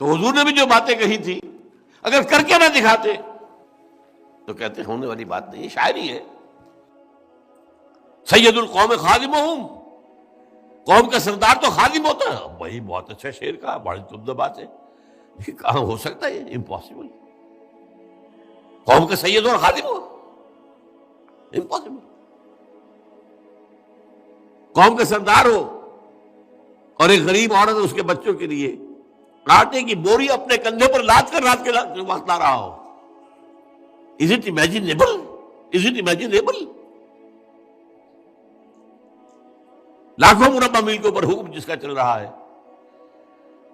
تو حضور نے بھی جو باتیں کہی تھی اگر کر کے نہ دکھاتے تو کہتے ہونے والی بات نہیں، شاعری ہے. سید القوم خادمہم، قوم کا سردار تو خادم ہوتا ہے. وہی بہت اچھا شعر کہا، بڑی عمدہ بات ہے. یہ کہاں ہو سکتا ہے؟ امپاسبل. قوم کا سید اور خادم ہو، امپاسبل. قوم کا سردار ہو اور ایک غریب عورت اس کے بچوں کے لیے آٹے کی بوری اپنے کندھے پر لاد کر رات کے وقت لا رہا ہو. Is it imaginable? Is it imaginable? لاکھوں مربع میل کے اوپر حکم جس کا چل رہا ہے،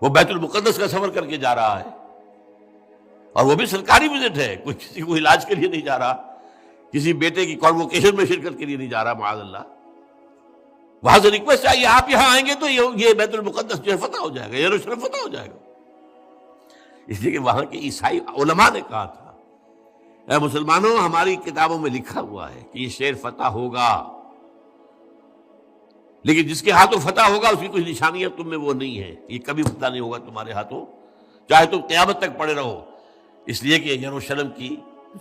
وہ بیت المقدس کا سفر کر کے جا رہا ہے، اور وہ بھی سرکاری وزٹ ہے، کوئی کسی کو علاج کے لیے نہیں جا رہا، کسی بیٹے کی کانووکیشن میں شرکت کے لیے نہیں جا رہا معاذ اللہ. وہاں سے ریکویسٹ آئی آپ یہاں آئیں گے تو یہ بیت المقدس جو ہے فتح ہو جائے گا، یروشلم فتح ہو جائے گا. اس لیے کہ وہاں کے عیسائی علماء نے کہا تھا اے مسلمانوں، ہماری کتابوں میں لکھا ہوا ہے کہ یہ شہر فتح ہوگا، لیکن جس کے ہاتھوں فتح ہوگا اس کی کچھ نشانیاں تم میں وہ نہیں ہے، یہ کبھی فتح نہیں ہوگا تمہارے ہاتھوں، چاہے تم قیامت تک پڑے رہو. اس لیے کہ یروشلم کی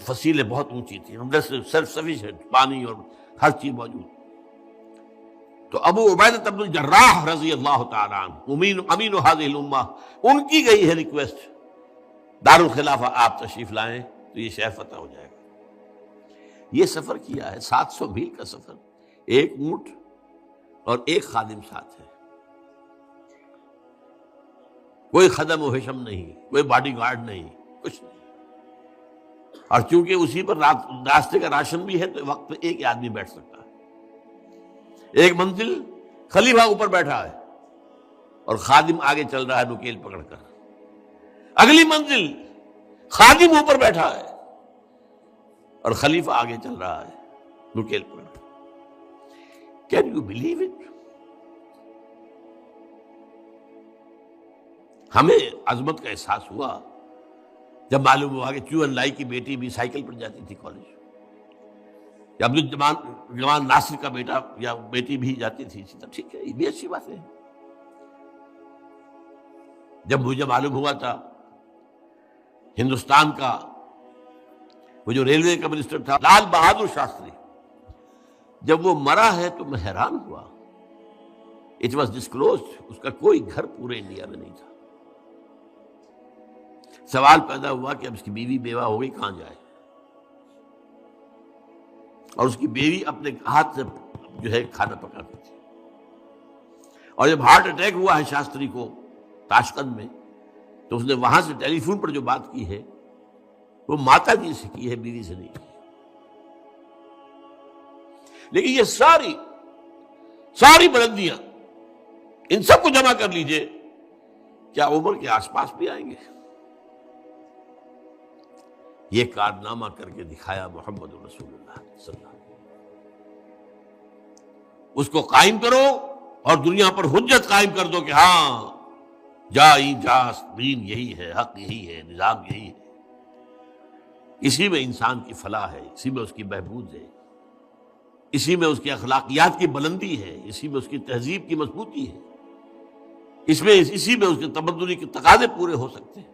فصیلیں بہت اونچی تھیں، ہم سیلف سفیشینٹ، پانی اور ہر چیز موجود. تو ابو عبیدہ بن الجراح رضی اللہ تعالیٰ عنہ امین هذه الامہ، ان کی گئی ہے ریکویسٹ دارالخلافہ آپ تشریف لائیں تو یہ شہر فتح ہو جائے گا. یہ سفر کیا ہے 700 میل کا سفر، ایک اونٹ اور ایک خادم ساتھ ہے، کوئی خدم و حشم نہیں، کوئی باڈی گارڈ نہیں، کچھ نہیں. اور چونکہ اسی پر راستے کا راشن بھی ہے تو وقت پہ ایک آدمی بیٹھ سکتا ہے. ایک منزل خلیفہ اوپر بیٹھا ہے اور خادم آگے چل رہا ہے نکیل پکڑ کر. اگلی منزل خادم اوپر بیٹھا ہے اور خلیفہ آگے چل رہا ہے نکیل پکڑ کر. Can you believe it? ہمیں عظمت کا احساس ہوا جب معلوم ہوا کہ چون لائی کی بیٹی بھی سائیکل پر جاتی تھی کالج، یا عبدالجوان ناصر کا بیٹا یا بیٹی بھی جاتی تھی. ٹھیک ہے، یہ بھی اچھی بات ہے. جب مجھے معلوم ہوا تھا ہندوستان کا وہ جو ریلوے کا منسٹر تھا لال بہادر شاستری، جب وہ مرا ہے تو میں حیران ہوا. اٹ واز ڈسکلوزڈ، اس کا کوئی گھر پورے انڈیا میں نہیں تھا. سوال پیدا ہوا کہ اب اس کی بیوی بیوہ ہو گئی، کہاں جائے؟ اور اس کی بیوی اپنے ہاتھ سے جو ہے کھانا پکاتی تھی. اور جب ہارٹ اٹیک ہوا ہے شاستری کو تاشقند میں، تو اس نے وہاں سے ٹیلی فون پر جو بات کی ہے وہ ماتا جی سے کی ہے، بیوی سے نہیں کی. لیکن یہ ساری بلندیاں ان سب کو جمع کر لیجئے، کیا عمر کے آس پاس بھی آئیں گے؟ یہ کارنامہ کر کے دکھایا محمد رسول اللہ صلی اللہ علیہ وسلم. اس کو قائم کرو اور دنیا پر حجت قائم کر دو کہ ہاں دین یہی ہے، حق یہی ہے، نظام یہی ہے. اسی میں انسان کی فلاح ہے، اسی میں اس کی بہبود ہے، اسی میں اس کی اخلاقیات کی بلندی ہے، اسی میں اس کی تہذیب کی مضبوطی ہے، اسی میں اس کے تمدنی کے تقاضے پورے ہو سکتے ہیں.